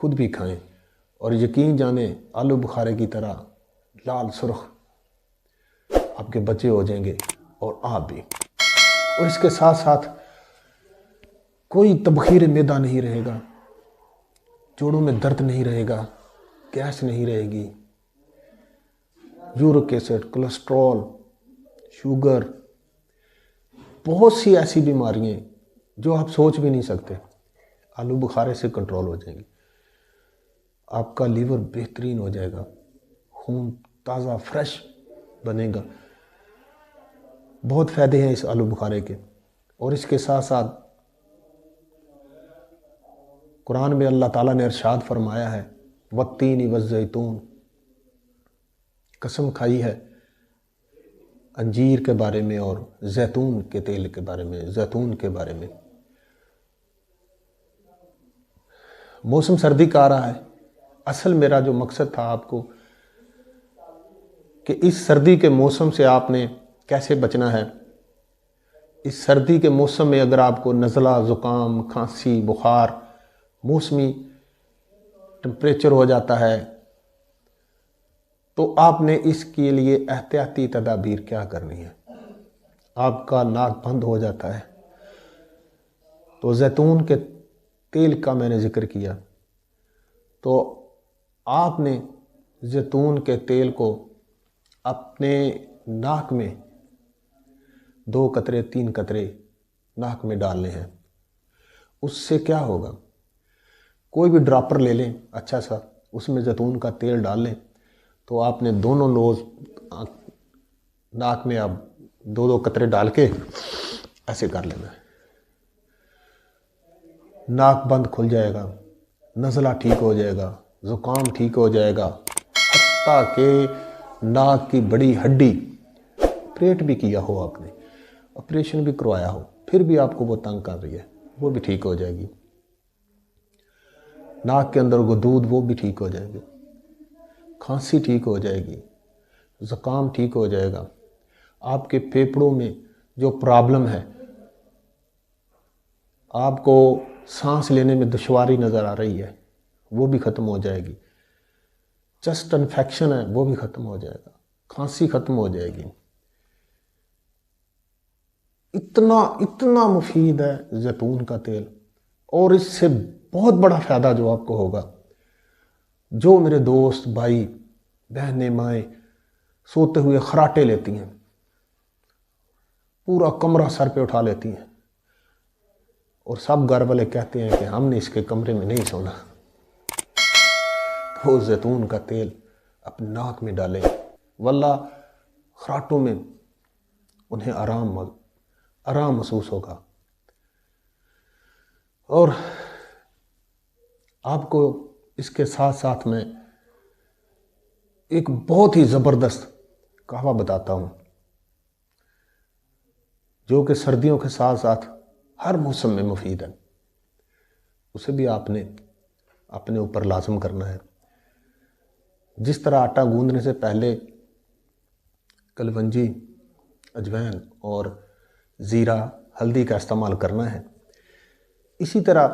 خود بھی کھائیں اور یقین جانیں آلو بخارے کی طرح لال سرخ آپ کے بچے ہو جائیں گے اور آپ بھی۔ اور اس کے ساتھ ساتھ کوئی تبخیر معدہ نہیں رہے گا، جوڑوں میں درد نہیں رہے گا، گیس نہیں رہے گی، یورک ایسڈ، کولیسٹرول، شوگر، بہت سی ایسی بیماریاں جو آپ سوچ بھی نہیں سکتے آلو بخارے سے کنٹرول ہو جائیں گی۔ آپ کا لیور بہترین ہو جائے گا، خون تازہ فریش بنے گا۔ بہت فائدے ہیں اس آلو بخارے کے۔ اور اس کے ساتھ ساتھ قرآن میں اللہ تعالیٰ نے ارشاد فرمایا ہے والتین والزیتون، قسم کھائی ہے انجیر کے بارے میں اور زیتون کے تیل کے بارے میں، زیتون کے بارے میں۔ موسم سردی کا آ رہا ہے۔ اصل میرا جو مقصد تھا آپ کو کہ اس سردی کے موسم سے آپ نے کیسے بچنا ہے۔ اس سردی کے موسم میں اگر آپ کو نزلہ، زکام، کھانسی، بخار، موسمی ٹمپریچر ہو جاتا ہے تو آپ نے اس کے لیے احتیاطی تدابیر کیا کرنی ہے۔ آپ کا ناک بند ہو جاتا ہے تو زیتون کے تیل کا میں نے ذکر کیا، تو آپ نے زیتون کے تیل کو اپنے ناک میں 2 قطرے 3 قطرے ناک میں ڈالنے ہیں۔ اس سے کیا ہوگا، کوئی بھی ڈراپر لے لیں اچھا سا، اس میں زیتون کا تیل ڈال لیں، تو آپ نے دونوں نوز ناک میں آپ 2 قطرے ڈال کے ایسے کر لینا ہے۔ ناک بند کھل جائے گا، نزلہ ٹھیک ہو جائے گا، زکام ٹھیک ہو جائے گا، حتیٰ کہ ناک کی بڑی ہڈی آپریٹ بھی کیا ہو، آپ نے آپریشن بھی کروایا ہو، پھر بھی آپ کو وہ تنگ کر رہی ہے، وہ بھی ٹھیک ہو جائے گی۔ ناک کے اندر غدود وہ بھی ٹھیک ہو جائیں گے، کھانسی ٹھیک ہو جائے گی، زکام ٹھیک ہو جائے گا، آپ کے پھیپھڑوں میں جو پرابلم ہے، آپ کو سانس لینے میں دشواری نظر آ رہی ہے، وہ بھی ختم ہو جائے گی، چسٹ انفیکشن ہے وہ بھی ختم ہو جائے گا، کھانسی ختم ہو جائے گی۔ اتنا مفید ہے زیتون کا تیل۔ اور اس سے بہت بڑا فائدہ جو آپ کو ہوگا، جو میرے دوست، بھائی، بہنیں، مائیں سوتے ہوئے خراٹے لیتی ہیں، پورا کمرہ سر پہ اٹھا لیتی ہیں، اور سب گھر والے کہتے ہیں کہ ہم نے اس کے کمرے میں نہیں سونا، تو زیتون کا تیل اپنے ناک میں ڈالیں، واللہ خراٹوں میں انہیں آرام محسوس ہوگا۔ اور آپ کو اس کے ساتھ ساتھ میں ایک بہت ہی زبردست قہوہ بتاتا ہوں، جو کہ سردیوں کے ساتھ ساتھ ہر موسم میں مفید ہے۔ اسے بھی آپ نے اپنے اوپر لازم کرنا ہے۔ جس طرح آٹا گوندنے سے پہلے کلونجی، اجوائن اور زیرہ، ہلدی کا استعمال کرنا ہے، اسی طرح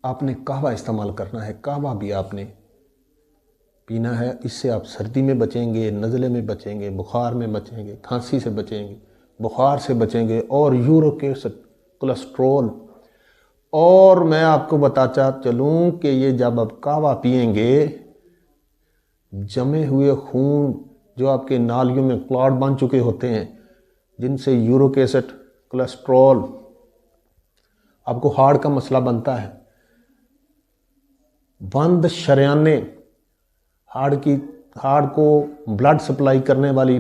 آپ نے قہوہ استعمال کرنا ہے۔ قہوہ بھی آپ نے پینا ہے۔ اس سے آپ سردی میں بچیں گے، نزلے میں بچیں گے، بخار میں بچیں گے، کھانسی سے بچیں گے، بخار سے بچیں گے، اور یورک ایسڈ، کولیسٹرول۔ اور میں آپ کو بتاتا چلوں کہ یہ جب آپ قہوہ پئیں گے، جمے ہوئے خون جو آپ کے نالیوں میں کلاٹ بن چکے ہوتے ہیں، جن سے یورک ایسڈ، کولیسٹرول، آپ کو ہارٹ کا مسئلہ بنتا ہے، بند شریانیں، ہارٹ کو بلڈ سپلائی کرنے والی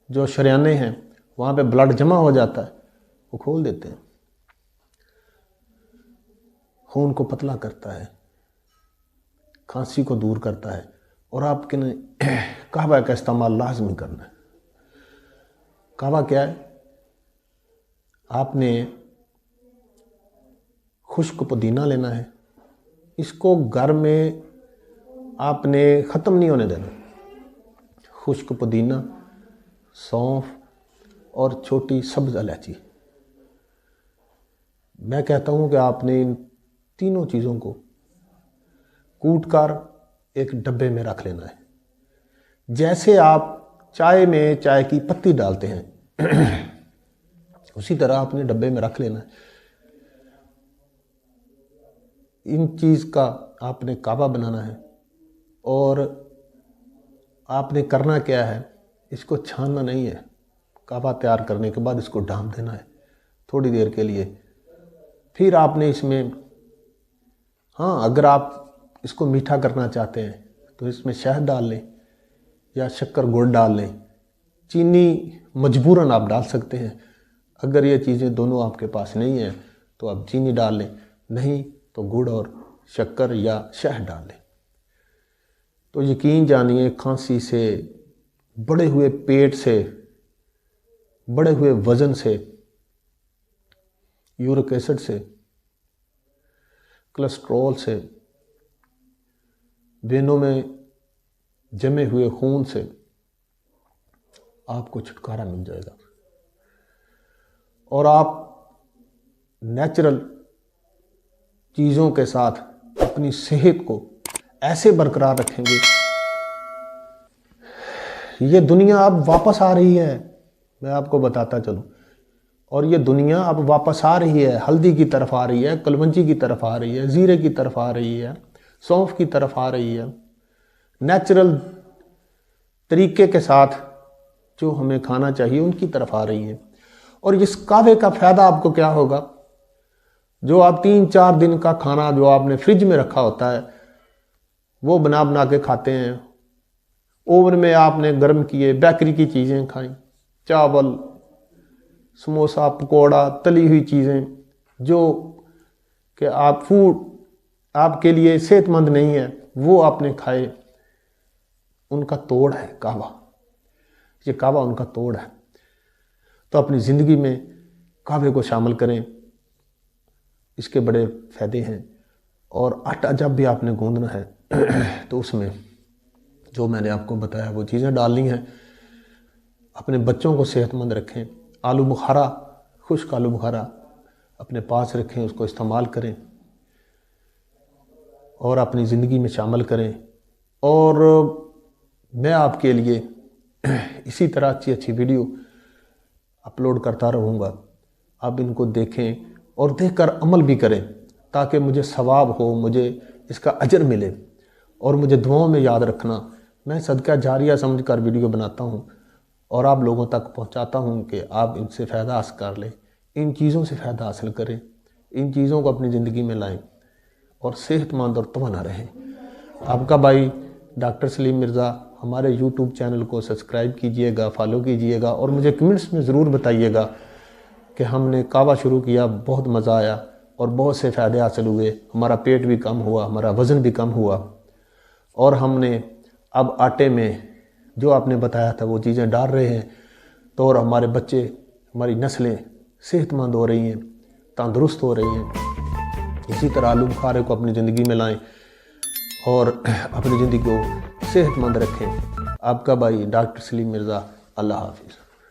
جو شریانیں ہیں، وہاں پہ بلڈ جمع ہو جاتا ہے، وہ کھول دیتے ہیں، خون کو پتلا کرتا ہے، کھانسی کو دور کرتا ہے۔ اور آپ کے قہوہ کا استعمال لازمی کرنا ہے۔ قہوہ کیا ہے؟ آپ نے خشک پودینہ لینا ہے، اس کو گھر میں آپ نے ختم نہیں ہونے دینا۔ خشک پودینہ، سونف اور چھوٹی سبز الائچی۔ میں کہتا ہوں کہ آپ نے ان تینوں چیزوں کو کوٹ کر ایک ڈبے میں رکھ لینا ہے۔ جیسے آپ چائے میں چائے کی پتی ڈالتے ہیں اسی طرح اپنے ڈبے میں رکھ لینا ہے۔ ان چیز کا آپ نے کعبہ بنانا ہے، اور آپ نے کرنا کیا ہے، اس کو چھاننا نہیں ہے۔ کعبہ تیار کرنے کے بعد اس کو ڈھانپ دینا ہے تھوڑی دیر کے لیے۔ پھر آپ نے اس میں اگر آپ اس کو میٹھا کرنا چاہتے ہیں تو اس میں شہد ڈال لیں یا شکر گڑ ڈال لیں۔ چینی مجبوراً آپ ڈال سکتے ہیں، اگر یہ چیزیں دونوں آپ کے پاس نہیں ہیں تو آپ چینی ڈال لیں، نہیں تو گڑ اور شکر یا شہد ڈال لیں۔ تو یقین جانیے کھانسی سے، بڑے ہوئے پیٹ سے، بڑے ہوئے وزن سے، یورک ایسڈ سے، کولیسٹرول سے، وینوں میں جمے ہوئے خون سے آپ کو چھٹکارا مل جائے گا، اور آپ نیچرل چیزوں کے ساتھ اپنی صحت کو ایسے برقرار رکھیں گے۔ یہ دنیا اب واپس آ رہی ہے، میں آپ کو بتاتا چلوں، اور یہ دنیا اب واپس آ رہی ہے، ہلدی کی طرف آ رہی ہے، کلونجی کی طرف آ رہی ہے، زیرے کی طرف آ رہی ہے، سونف کی طرف آ رہی ہے۔ نیچرل طریقے کے ساتھ جو ہمیں کھانا چاہیے ان کی طرف آ رہی ہے۔ اور اس کعبے کا فائدہ آپ کو کیا ہوگا؟ جو آپ 3-4 دن کا کھانا جو آپ نے فریج میں رکھا ہوتا ہے وہ بنا کے کھاتے ہیں، اوون میں آپ نے گرم کیے، بیکری کی چیزیں کھائیں، چاول، سموسا، پکوڑا، تلی ہوئی چیزیں جو کہ فوڈ آپ کے لیے صحت مند نہیں ہے، وہ آپ نے کھائے، ان کا توڑ ہے کعبہ۔ یہ کعبہ ان کا توڑ ہے۔ تو اپنی زندگی میں کعبے کو شامل کریں، اس کے بڑے فائدے ہیں۔ اور آٹا جب بھی آپ نے گوندنا ہے تو اس میں جو میں نے آپ کو بتایا وہ چیزیں ڈالنی ہیں۔ اپنے بچوں کو صحت مند رکھیں۔ آلو بخارا، خشک آلو بخارا اپنے پاس رکھیں، اس کو استعمال کریں اور اپنی زندگی میں شامل کریں۔ اور میں آپ کے لیے اسی طرح اچھی ویڈیو اپلوڈ کرتا رہوں گا، آپ ان کو دیکھیں اور دیکھ کر عمل بھی کریں تاکہ مجھے ثواب ہو، مجھے اس کا اجر ملے، اور مجھے دعاؤں میں یاد رکھنا۔ میں صدقہ جاریہ سمجھ کر ویڈیو بناتا ہوں اور آپ لوگوں تک پہنچاتا ہوں کہ آپ ان سے فائدہ حاصل کر لیں، ان چیزوں سے فائدہ حاصل کریں، ان چیزوں کو اپنی زندگی میں لائیں اور صحت مند اور توانا رہیں۔ آپ کا بھائی ڈاکٹر سلیم مرزا، ہمارے یوٹیوب چینل کو سبسکرائب کیجئے گا، فالو کیجئے گا، اور مجھے کمنٹس میں ضرور بتائیے گا کہ ہم نے کعبہ شروع کیا، بہت مزہ آیا اور بہت سے فائدے حاصل ہوئے، ہمارا پیٹ بھی کم ہوا، ہمارا وزن بھی کم ہوا، اور ہم نے اب آٹے میں جو آپ نے بتایا تھا وہ چیزیں ڈال رہے ہیں، تو اور ہمارے بچے، ہماری نسلیں صحت مند ہو رہی ہیں، تندرست ہو رہی ہیں۔ اسی طرح آلو بخارے کو اپنی زندگی میں لائیں اور اپنی زندگی کو صحت مند رکھیں۔ آپ کا بھائی ڈاکٹر سلیم مرزا، اللہ حافظ۔